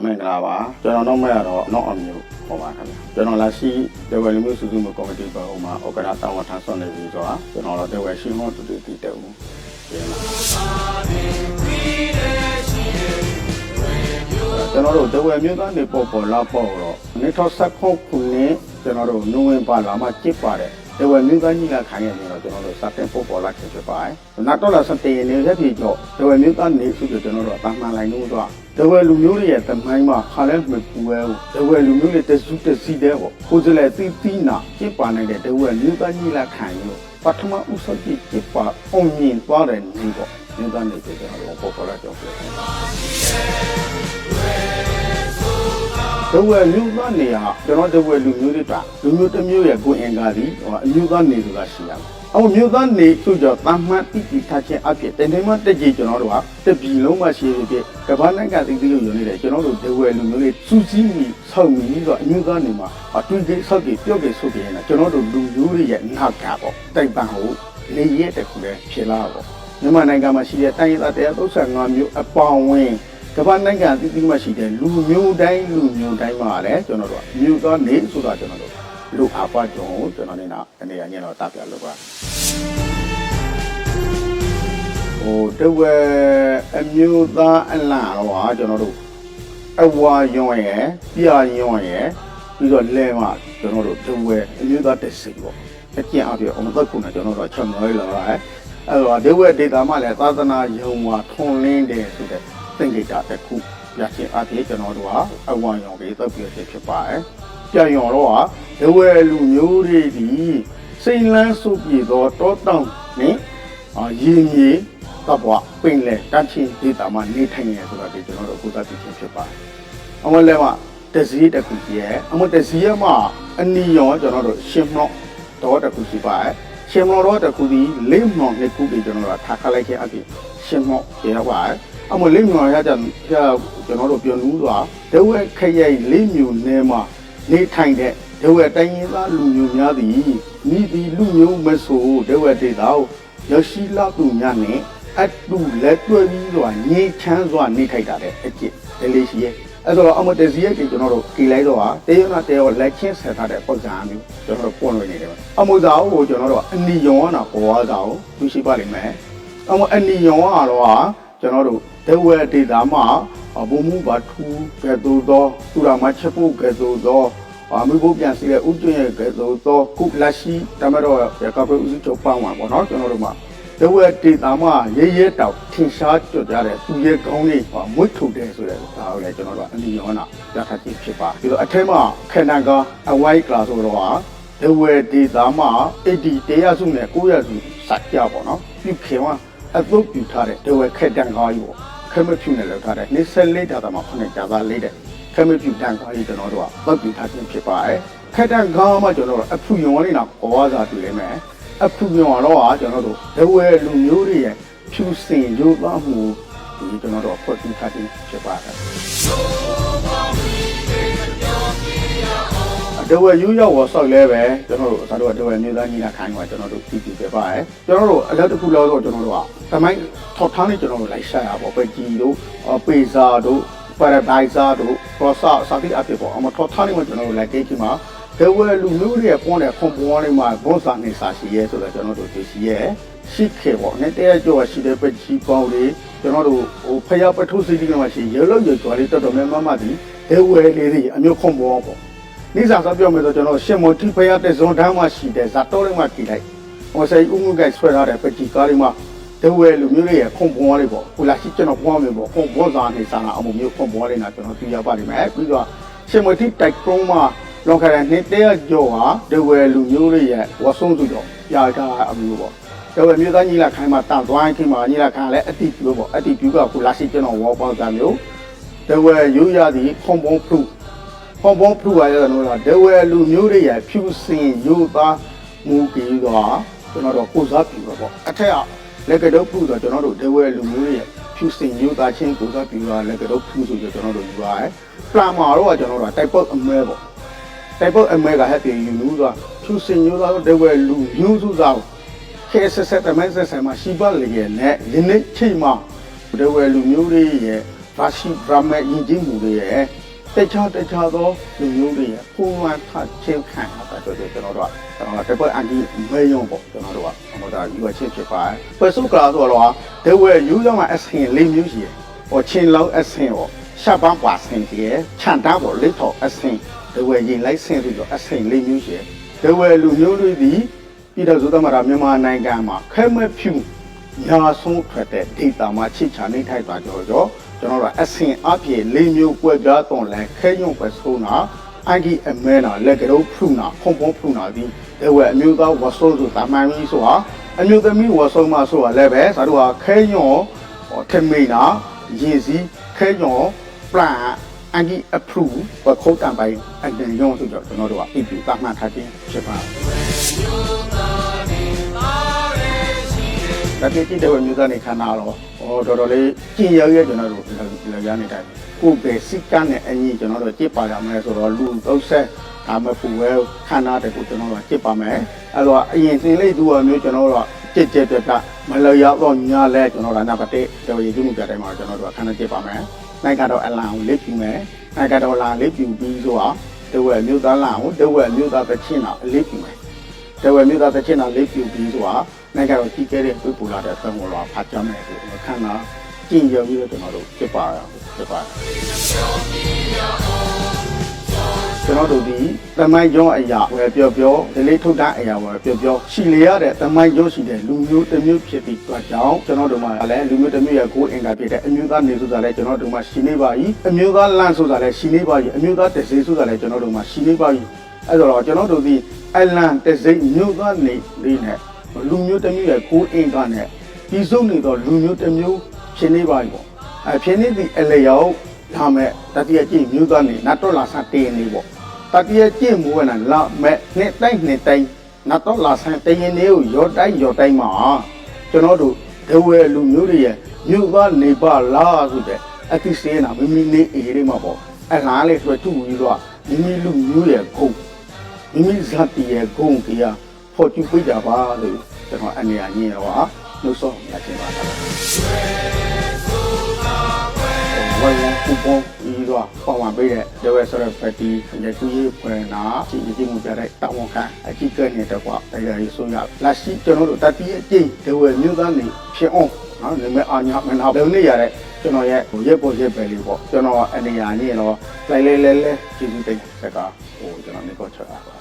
မင်္ဂလာပါကျွန်တော်တော့မဲ့တော့နောက်အမျိုးဟောပါခင်ဗျကျွန်တော်လာရှိဒေဝယ်လူမျိုးစုစုမျိုးကော်မတီပေါ်မှာဩကရာတောင်းဝထမ်းဆွနေပြီဆိုတာကျွန်တော်တော့ဒေဝယ်ရှိမောတူတူတည်တယ်ဦးကျွန်တော်တို့ဒေဝယ်မျိုးသားနေပေါ်လာပေါ်တော့2019ခုနှစ်ကျွန်တော်တို့နိုဝင်ဘာလမှာကျစ်ပါတယ်ဒေဝယ်မျိုးသားကြီးလာခိုင်းရတယ်တော့ကျွန်တော်တို့စတင်ပေါ်လာဖြစ်ပါတယ်နောက်တော့လာစတင်နေရပြီတော့ဒေဝယ်မျိုးသားနေစုကျွန်တော်တို့အမှန်လိုက်လို့တော့ဒေဝယ်လူမျိုးတွေရဲ့တမိုင်းမှာခါလဲမပူဝဲဘူးဒေဝယ်လူမျိုးတွေတစုတစီတဲ့ပေါ့ကိုယ်စလဲတီးနာကျစ်ပါနေတဲ့ဒေဝယ်မျိုးသားကြီးလာခိုင်းလို့ပထမဦးဆုံးကျစ်ပါအောင်မြင်သွားတယ်နေပေါ့မျိုးသားနေကျွန်တော်တို့ပေါ်လာကြောက်တယ်ဒေဝယ်မျိုးသားနေဟာကျွန်တော်ဒေဝယ်လူမျိုးတွေကလူမျိုးတစ်မျိုးရဲ့ကိုယ်အင်္ဂါဒီအမျိုးသားနေဆိုတာရှိရမယ်။အမျိုးသားနေဆိုကြတမ်းမှန်တိတိထားခြင်းအဖြစ်တနေ့မှတက်ကြည့်ကျွန်တော်တို့ကတပြည်လုံးမှာရှိဖြစ်ကမ္ဘာနိုင်ငံသိသိလို့ယူနေတယ်ကျွန်တော်တို့ဒေဝယ်လူမျိုးတွေစူးစီးမိဆောက်မိပြီးတော့အမျိုးသားနေမှာအတွင်းကြီးဆောက်ကြီးပြုတ်ကြီးဆုပ်ကြီးနေတာကျွန်တော်တို့လူမျိုးတွေရဲ့နောက်ကပေါ့တိုက်ပံကိုလေရဲတခုလည်းဖြစ်လာပေါ့မြန်မာနိုင်ငံမှာရှိတဲ့တိုင်းရင်းသား135မျိုးအပေါင်းဝင်ကမ္ဘာနိုင်ငံအသီးသီးမှာရှိတဲ့လူမျိုးတိုင်းမှာလည်းကျွန်တော်တို့မြို့သားနေဆိုတာကျွန်တော်တို့လူအပါကြောင့်ကျွန်တော်နေတာအနေနဲ့ညတော့တပ်ပြလို့ပါတဝဲအမျိုးသားအလားတော့ကျွန်တော်တို့အဝါယွန်ရဲ့ပြယွန်ရဲ့ပြီးတော့လဲမှာကျွန်တော်တို့တဝဲအမျိုးသားတစ်စိပေါ့အကျင့်အပြည့်အမသက်ခုနကျွန်တော်တို့ချက်မွေးလာတာအဲ့တော့တဝဲဒေတာမှလည်းသာသနာယုံမှာထွန်လင်းတယ်ဆိုတဲ့သင်္ကေတတစ်ခုပြချင်းအပြည့်ကျွန်တော်တို့ကအဝါယွန်ပြီးသက်ပြည့်ဖြစ်ပါတယ်ပြယွန်တော့ဒဝဲလူမျိုးတွေဒီစိန်လန်းစုပြေသောတောတောင်နဲ့ရင်ကြီးတပ်ဘွားပင်လေတချင်းဒေတာမှာနေထိုင်နေဆိုတော့ဒီကျွန်တော်တို့ကိုသားပြချင်းဖြစ်ပါတယ်အမလည်းမှာတစည်းတစ်ခုကြီးရဲ့အမတစည်းမှာအနီရောကျွန်တော်တို့ရှင်မော့တော့တစ်ခုရှိပါတယ်ရှင်မော့တော့တစ်ခုဒီလေးမော့နှစ်ခုပြီးကျွန်တော်တို့ထားခလိုက်ခဲ့အပြင်ရှင်မော့ရပါတယ်အမလေးမော့ရကြကျွန်တော်တို့ပြောလို့ဆိုတာဒဝဲခရိုင်လေးမျိုးနေမှာနေထိုင်တဲ့ဒဝဲတိုင်းရင်းသားလူမျိုးများသည်မိသည်လူမျိုးမဆိုဒဝဲဒေသရရှိလာသူများနဲ့အတူလက်တွဲပြီးတော့ငြိမ်းချမ်းစွာနေထိုင်တာတဲ့အကျင့်တလေးရှိရဲ့အဲ့တော့အမတစည်းရဲ့ကျွန်တော်တို့ကြည်လိုက်တော့တေယနာတေယောလက်ချင်းဆက်ထားတဲ့ပုံစံမျိုးကျွန်တော်တို့ပွင့်လွှင့်နေတယ်အမဇာကိုကျွန်တော်တို့အနီယောနာပေါ်ဝါဇာကိုသူရှိပါလိမ့်မယ်အမအနီယောကတော့ကျွန်တော်တို့ဒဝဲဒေသမှာဘုံမှုဘာထူကဲ့သို့သောသူရမချက်ဖို့ကဲ့သို့သောမိဖို့ပြန်စီတဲ့ဥကျွင်းရဲ့ကဲ့သို့သောကုလက်ရှိတမတော်ရကပဥစုချုပ်ပေါင်းပါပေါ့နော်ကျွန်တော်တို့မှာဒဝဲဒေသမှာရဲတောက်ထင်ရှားကြွကြတဲ့သူရဲ့ကောင်းလေးမွတ်ထုတ်တယ်ဆိုတဲ့ဒါကိုလည်းကျွန်တော်တို့အနီယောနာပြသခြင်းဖြစ်ပါပြီးတော့အထက်မှာခဏကအဝိုက်ကလာဆိုတော့ဒဝဲဒေသမှာ80တရားစုနဲ့900စုစကြပေါ့နော်ပြုခေဝအသုတ်ပြထားတဲ့ဒဝဲခက်တန်ကားကြီးပေါ့ခမဖြူနဲ့လောက်ထားတဲ့24ဒါသာမှာ9ဒါသာလေးတဲ့ခမဖြူတန်ကားကြီးကျွန်တော်တို့ကပတ်ပြထားခြင်းဖြစ်ပါတယ်ခက်တန်ကားမှာကျွန်တော်တို့အဖူယုံလေးနာဩဝါစာတွေ့လိမ့်မယ်အဖူယုံတော့ကျွန်တော်တို့ဒဝဲလူမျိုးတွေရဲ့ဖြူစင်ရိုးသားမှုဒီကျွန်တော်တို့ဖွင့်ပြထားခြင်းဖြစ်ပါတယ်ဒဝဲယူရောက်ဝဆောက်လဲပဲကျွန်တော်တို့ဒါတော့ဒဝဲမျိုးသားကြီးလာခိုင်းပါကျွန်တော်တို့ပြည်ပြပါတယ်ကျွန်တော်တို့အလက်တစ်ခုလောက်တော့ကျွန်တော်တို့ကတမိုင်းထောက်ထားနေကျွန်တော်တို့လိုက်ရှာရပါပဲကြည်တို့ပေစာတို့ပါရာဒိုင်ဇာတို့ပေါ်စာစာတိအဖြစ်ပေါ့အမထောက်ထားနေမှကျွန်တော်တို့လိုက်ကြည့်မှာဒဝဲလူမျိုးတွေပွန်တဲ့ခွန်ပွန်လေးမှာဘောစာနေစာရှိရဲဆိုတော့ကျွန်တော်တို့သိရှိရဲရှိခေပေါ့နဲ့တဲကြောရှိတဲ့ပကြီးပေါင်းလေးကျွန်တော်တို့ဖျားပထုစီတိကမှရှိရေလို့ရေကျော်လေးတော်တော်များများမှဒီဒဝဲလေးတွေအမျိုးခွန်ပွန်ပေါ့နေ့စာပြောမယ်ဆိုကျွန်တော်ရှင်မောတိဖျားတဲ့ဇွန်တန်းမှရှိတဲ့ဇာတော်လေးမှကြည့်လိုက်ဟိုဆိုင်ဥမှုကဆွဲထားတဲ့ပကြီးကားလေးမှဒဝဲလူမျိုးတွေရဲ့ခွန်ပွန်လေးပေါ့ဟိုလာရှိကျွန်တော်ပွားမယ်ပေါ့ခွန်ဘောစာနေစာအမှုမျိုးခွန်ပွန်လေးနာကျွန်တော်သိရပါလိမ့်မယ်ပြီးတော့ရှင်မောတိတိုက်ကုန်းမှာလောကရန်နှစ်တရကျော်ဟာဒဝဲလူမျိုးတွေရဲ့ဝဆုံးစုတော့ရာကအမျိုးပေါ့ဒဝဲမျိုးသားကြီးလာခိုင်းမှာတန်သွားခင်မှာကြီးလာခိုင်းလဲအတိပြူပေါ့အတိပြူကခုလာရှိကျွန်တော်ဝေါ်ပေါတာမျိုးဒဝဲရိုးရသည်ခွန်ပွန်ဖုရရတယ်လို့ဒဝဲလူမျိုးတွေရဲ့ဖြူစင်ရိုးသားမူပြီးတော့ကျွန်တော်တို့ကိုစားပြူပေါ့အထက်ကလက်ကတော့ဖုတော့ကျွန်တော်တို့ဒဝဲလူမျိုးတွေရဲ့ဖြူစင်ရိုးသားချင်းကိုစားပြူတော့လက်ကတော့ဖုဆိုကျွန်တော်တို့ယူပါတယ်ပလာမာတော့ကျွန်တော်တို့တိုက်ပုတ်အမဲပေါ့တိုက်ပုတ်အမဲကဟဲ့ပြင်ယူလို့ဆိုဖြူစင်ရိုးသားဒဝဲလူမျိုးစုသားခဲဆက်တမိုင်းဆက်မှာရှိပါလေရဲ့နဲ့ယနေ့ချိန်မှာဒဝဲလူမျိုးတွေရဲ့ ရာရှိဗြဟ္မယဉ်ကျေးမှုတွေရဲ့တခြားသောလူမျိုးတွေရဲ့ပုံမှန်ထချင်းခံရတာတို့ကျွန်တော်တို့တပတ်အန်ဒီမဲယုံပေါ့ကျွန်တော်တို့ဟောတာယူအချင်းဖြစ်ပါတယ်ပစုကလာဆိုတော့ဒေဝယူရမှာအစင်လေးမျိုးရှိတယ်ဟောချင်းလောက်အစင်ဟောရှာပန်းပါစင်ကြီးခြံတာပေါ့လက်ထော်အစင်ဒေဝရင်လိုက်စင်ပြီးတော့အစင်လေးမျိုးရှိတယ်ဒေဝလူမျိုးတွေဒီပြည်တော်စုသမရမြန်မာနိုင်ငံမှာခဲမဖြူညာဆုံးထွက်တဲ့ဒေတာမှာချိချာနေထိုက်သွားကြတော့ကျွန်တော်တို့အစင်အပြေလေးမျိုးကွဲပြားတော့လဲခဲယုံပဲဆိုးနာအဂီအမဲနာလက်ကတော့ဖုနာဖုံဖုံဖုနာဒီဒေဝအမျိုးသားဝဆိုးဆိုတာမှန်ပြီဆိုတာအမျိုးသမီးဝဆိုးမဆိုတာလည်းပဲသာတို့ကခဲယုံထမိနာရင်စီခဲယုံပလန်အဂီအဖရူဘခုတ်တန်ပိုင်အတန်ယုံဆိုတော့ကျွန်တော်တို့ကပြည်သူတာမှန်ထားခြင်းဖြစ်ပါတယ်ဒါပြည့်တဲ့ဝမျိုးသားနေခန္ဓာတော့တော်တော်လေးကြည်ရောက်ရကျွန်တော်တို့လည်းရနေတိုင်းကိုယ်ပဲစိတ်ကနဲ့အညီကျွန်တော်တို့ကြည့်ပါရမယ်ဆိုတော့လူ30ဒါမှပူဝဲခန္ဓာတွေကိုကျွန်တော်တို့ကြည့်ပါမယ်အဲ့တော့အရင်သင်လေးသူအမျိုးကျွန်တော်တို့ကြည့်တဲ့မလျောက်တော့ညာလဲကျွန်တော်တို့နံပါတ်1တော်ရည်မှုပြတိုင်းမှာကျွန်တော်တို့ခန္ဓာကြည့်ပါမယ်နိုင်ကတော့အလံကိုလေးပြူမယ်နိုင်ကတော့လာလေးပြူပြီးဆိုတော့တဝဲမျိုးသားလာကိုတဝဲမျိုးသားတစ်ချင်းတော့လေးပြူမယ်တဝဲမျိုးသားတစ်ချင်းတော့လေးပြူပြီးဆိုတော့နိုင်ကတော့ကြီးခဲ့တဲ့ပြပူလာတဲ့သံဃာတော်ဖတ်ကြမယ်ဆိုခန္ဓာကြည်ရောက်ပြီးတော့ကျွန်တော်တို့ဖြစ်ပါအောင်ဖြစ်ပါကျွန်တော်တို့ဒီတမိုင်းကျောင်းအရာဝယ်ပြောဒီလေးထုတ်တဲ့အရာဝယ်ပြောရှိလေရတဲ့တမိုင်းကျောင်းရှိတဲ့လူမျိုးတစ်မျိုးဖြစ်ပြီးတော့ကြောင်းကျွန်တော်တို့မှာလည်းလူမျိုးတစ်မျိုးရဲ့ကိုယ်အင်္ဂါဖြစ်တဲ့အမျိုးသားနေဆိုတာလည်းကျွန်တော်တို့မှာရှိနေပါပြီအမျိုးသားလန့်ဆိုတာလည်းရှိနေပါပြီအမျိုးသားတစေဆိုတာလည်းကျွန်တော်တို့မှာရှိနေပါပြီအဲ့တော့ကျွန်တော်တို့ဒီအလန်တစေမျိုးသားနေလေးနဲ့လူမျိုးတစ်မျိုးရဲ့ကိုယ်အင်္ဂါနဲ့ဒီစုံနေတော့လူမျိုးတစ်မျိုးဖြစ်နေပါပြီပေါ့ဖြစ်နေသည့်အလျောက်လာမဲ့တတိယကြည့်မျိုးသားနေနတ်တော်လာဆတေးနေပေါ့တတိယကြည့်မူဝနာလာမဲ့နှစ်တိုင်းနတ်တော်လာဆတေးနေကိုရောတိုင်းမှာကျွန်တော်တို့ဒဝဲလူမျိုးတွေရဲ့မြို့သားနေပါလားဆိုတဲ့အသိစေနာမိမိနေအေးတွေမှာပေါ့အလားလေဆိုတူပြီးတော့မိမိလူမျိုးရဲ့ဂုံမိမိဇာတိရဲ့ဂုံတရားဖော်ကျူပြကြပါလို့ကျွန်တော်အနေအချင်းရောနှုတ်ဆောရခြင်းပါဝယ်ကူပွန်ဒီတော့ပေါ်မှာပေးတဲ့ဒေဝဆရဖတီရကူရေးဖွင့်နာကြီးမှုကြတဲ့တာဝန်ခံအကြီးကဲ့တဲ့ကွာတရားရေးဆိုရလက်ရှိကျွန်တော်တို့တတိယအကျင့်ဒေဝမျိုးသားနေဖြစ်အောင်နော်နေမဲ့အာညာမနာဘယ်နေ့ရတဲ့ကျွန်တော်ရဲ့ရက်ပေါ်ရက်ပဲလေးပေါ့ကျွန်တော်အနေအချင်းရောလဲကျေးဇူးတင်စကားကျွန်တော်နေကောချက်ပါ